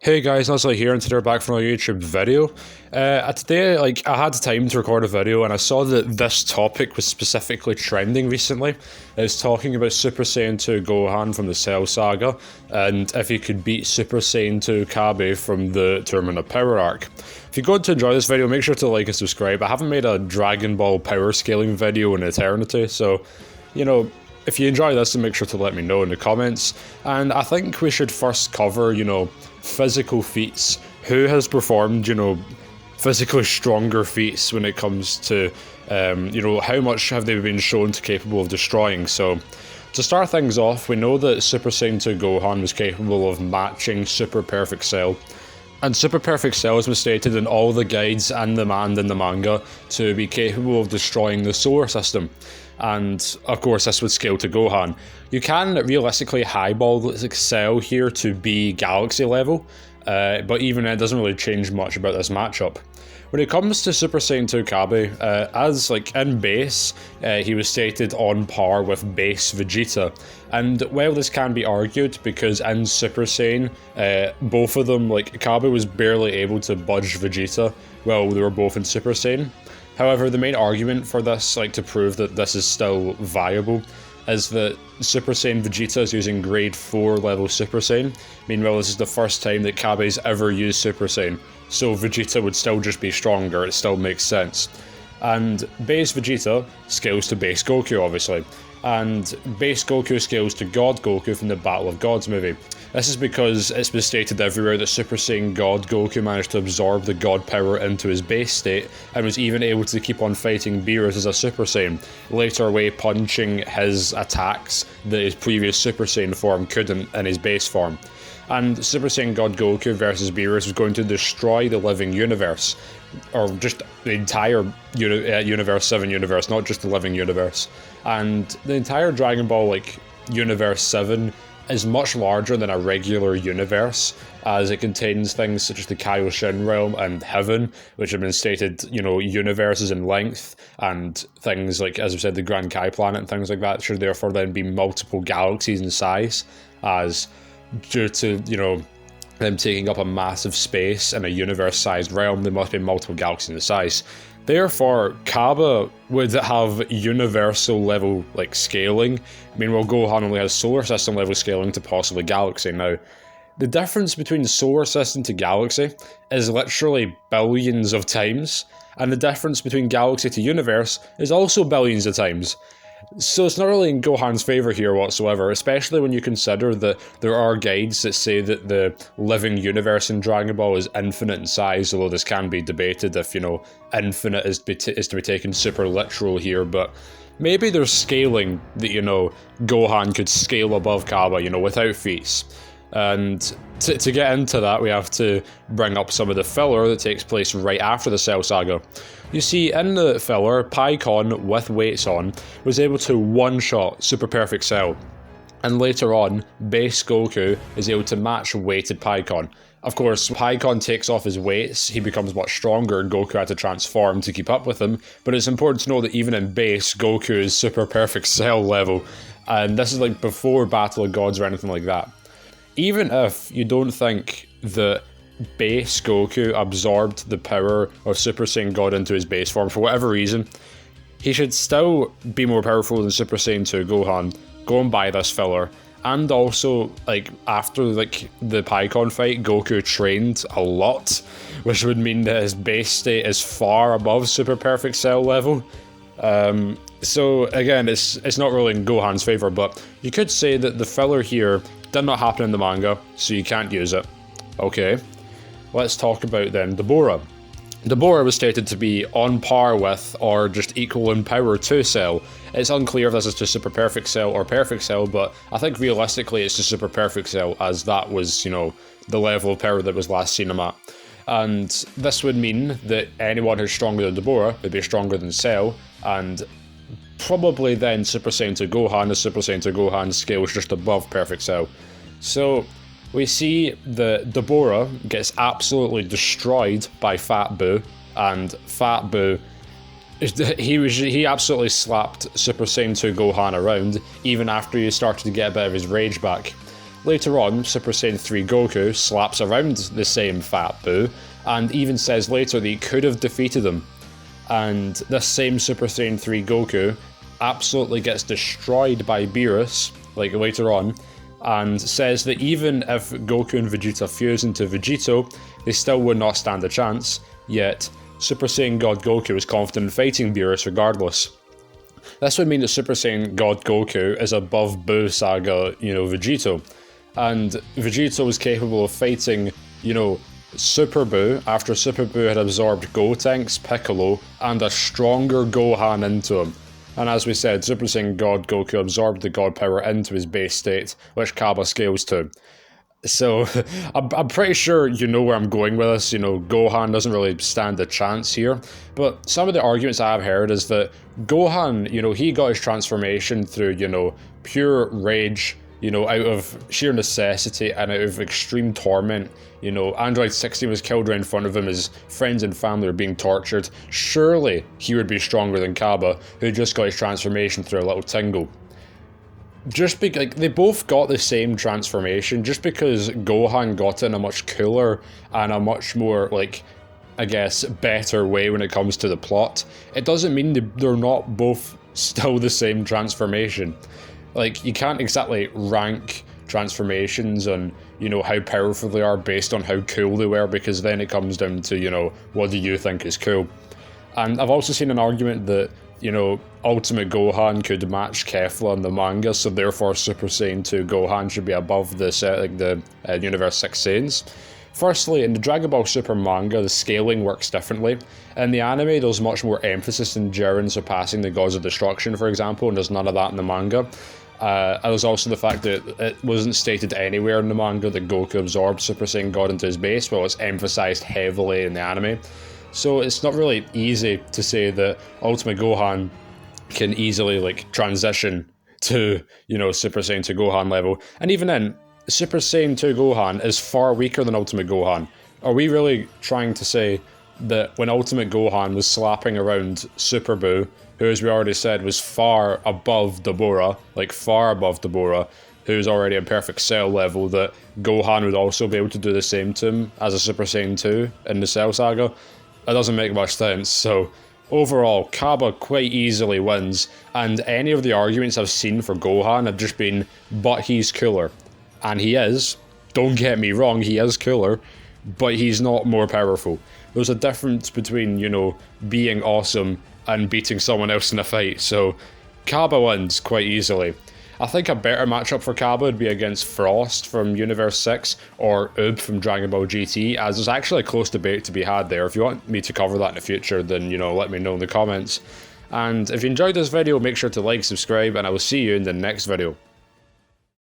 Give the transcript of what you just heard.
Hey guys, Leslie here, and today we're back from a YouTube video. Today, I had time to record a video, and I saw that this topic was specifically trending recently. It's talking about Super Saiyan 2 Gohan from the Cell Saga, and if he could beat Super Saiyan 2 Cabba from the Tournament of Power arc. If you're going to enjoy this video, make sure to like and subscribe. I haven't made a Dragon Ball power scaling video in eternity, so, if you enjoy this, then make sure to let me know in the comments. And I think we should first cover, physical feats. Who has performed, physically stronger feats when it comes to, how much have they been shown to capable of destroying? So, to start things off, we know that Super Saiyan 2 Gohan was capable of matching Super Perfect Cell. And Super Perfect Cell has been stated in all the guides and the manga to be capable of destroying the solar system. And of course this would scale to Gohan. You can realistically highball Cell here to be galaxy level, but even it doesn't really change much about this matchup. When it comes to Super Saiyan 2 Cabba, in base, he was stated on par with base Vegeta. And while this can be argued, because in Super Saiyan, both of them, Cabba was barely able to budge Vegeta while they were both in Super Saiyan. However, the main argument for this, to prove that this is still viable, is that Super Saiyan Vegeta is using grade 4 level Super Saiyan. Meanwhile, this is the first time that Cabba's ever used Super Saiyan, so Vegeta would still just be stronger, it still makes sense. And base Vegeta scales to base Goku, obviously, and base Goku scales to God Goku from the Battle of Gods movie. This is because it's been stated everywhere that Super Saiyan God Goku managed to absorb the God power into his base state and was even able to keep on fighting Beerus as a Super Saiyan, later away punching his attacks that his previous Super Saiyan form couldn't in his base form. And Super Saiyan God Goku versus Beerus was going to destroy the living universe, or just the entire Universe 7 universe, not just the living universe. And the entire Dragon Ball Universe 7 is much larger than a regular universe, as it contains things such as the Kaioshin realm and Heaven, which have been stated, universes in length, and things like, as I said, the Grand Kai planet and things like that should therefore then be multiple galaxies in size, as due to, them taking up a massive space in a universe-sized realm, there must be multiple galaxies in size. Therefore, Cabba would have universal level scaling. Meanwhile, Gohan only has solar system level scaling to possibly galaxy. Now, the difference between solar system to galaxy is literally billions of times, and the difference between galaxy to universe is also billions of times. So it's not really in Gohan's favour here whatsoever, especially when you consider that there are guides that say that the living universe in Dragon Ball is infinite in size, although this can be debated if, infinite is to be taken super literal here, but maybe there's scaling that, Gohan could scale above Cabba, without feats. And to get into that, we have to bring up some of the filler that takes place right after the Cell Saga. You see, in the filler, Pikkon, with weights on, was able to one-shot Super Perfect Cell. And later on, base Goku is able to match weighted Pikkon. Of course, Pikkon takes off his weights, he becomes much stronger, and Goku had to transform to keep up with him. But it's important to know that even in base, Goku is Super Perfect Cell level. And this is before Battle of Gods or anything like that. Even if you don't think that base Goku absorbed the power of Super Saiyan God into his base form for whatever reason, he should still be more powerful than Super Saiyan 2 Gohan, going by this filler. And also, after the Pikkon fight, Goku trained a lot, which would mean that his base state is far above Super Perfect Cell level. So again, it's not really in Gohan's favour, but you could say that the filler here did not happen in the manga, so you can't use it. Okay, let's talk about then Dabura. Dabura was stated to be on par with, or just equal in power to Cell. It's unclear if this is just Super Perfect Cell or Perfect Cell, but I think realistically it's just Super Perfect Cell, as that was, the level of power that was last seen him at. And this would mean that anyone who's stronger than Dabura would be stronger than Cell, and probably then Super Saiyan 2 Gohan, as Super Saiyan 2 Gohan scales just above Perfect Cell. So we see that Dabura gets absolutely destroyed by Fat Boo, and Fat Boo, he absolutely slapped Super Saiyan 2 Gohan around, even after he started to get a bit of his rage back. Later on, Super Saiyan 3 Goku slaps around the same Fat Boo, and even says later that he could have defeated him. And this same Super Saiyan 3 Goku absolutely gets destroyed by Beerus, like later on, and says that even if Goku and Vegeta fuse into Vegito, they still would not stand a chance, yet Super Saiyan God Goku is confident in fighting Beerus regardless. This would mean that Super Saiyan God Goku is above Boo Saga, Vegito. And Vegito was capable of fighting, Super Boo after Super Boo had absorbed Gotenks, Piccolo, and a stronger Gohan into him. And as we said, Super Saiyan God Goku absorbed the God power into his base state, which Cabba scales to. So, I'm pretty sure you know where I'm going with this. Gohan doesn't really stand a chance here. But some of the arguments I've heard is that Gohan, he got his transformation through, pure rage, out of sheer necessity and out of extreme torment. Android 16 was killed right in front of him, his friends and family were being tortured. Surely he would be stronger than Cabba, who just got his transformation through a little tingle. They both got the same transformation, just because Gohan got it in a much cooler and a much more, better way when it comes to the plot. It doesn't mean they're not both still the same transformation. You can't exactly rank transformations on, how powerful they are based on how cool they were, because then it comes down to, what do you think is cool? And I've also seen an argument that, Ultimate Gohan could match Kefla in the manga, so therefore Super Saiyan 2 Gohan should be above the Universe 6 Saiyans. Firstly, in the Dragon Ball Super manga, the scaling works differently. In the anime, there's much more emphasis in Jiren surpassing the Gods of Destruction, for example, and there's none of that in the manga. There's also the fact that it wasn't stated anywhere in the manga that Goku absorbed Super Saiyan God into his base, while it's emphasized heavily in the anime. So it's not really easy to say that Ultimate Gohan can easily transition to, Super Saiyan 2 Gohan level. And even then, Super Saiyan 2 Gohan is far weaker than Ultimate Gohan. Are we really trying to say that when Ultimate Gohan was slapping around Super Boo, who, as we already said, was far above Dabura, who's already a perfect Cell level, that Gohan would also be able to do the same to him as a Super Saiyan 2 in the Cell Saga? That doesn't make much sense. So overall, Cabba quite easily wins, and any of the arguments I've seen for Gohan have just been, but he's cooler. And he is. Don't get me wrong, he is cooler, but he's not more powerful. There's a difference between, being awesome and beating someone else in a fight, so Cabba wins quite easily. I think a better matchup for Cabba would be against Frost from Universe 6 or Oob from Dragon Ball GT, as there's actually a close debate to be had there. If you want me to cover that in the future, then, let me know in the comments. And if you enjoyed this video, make sure to like, subscribe, and I will see you in the next video.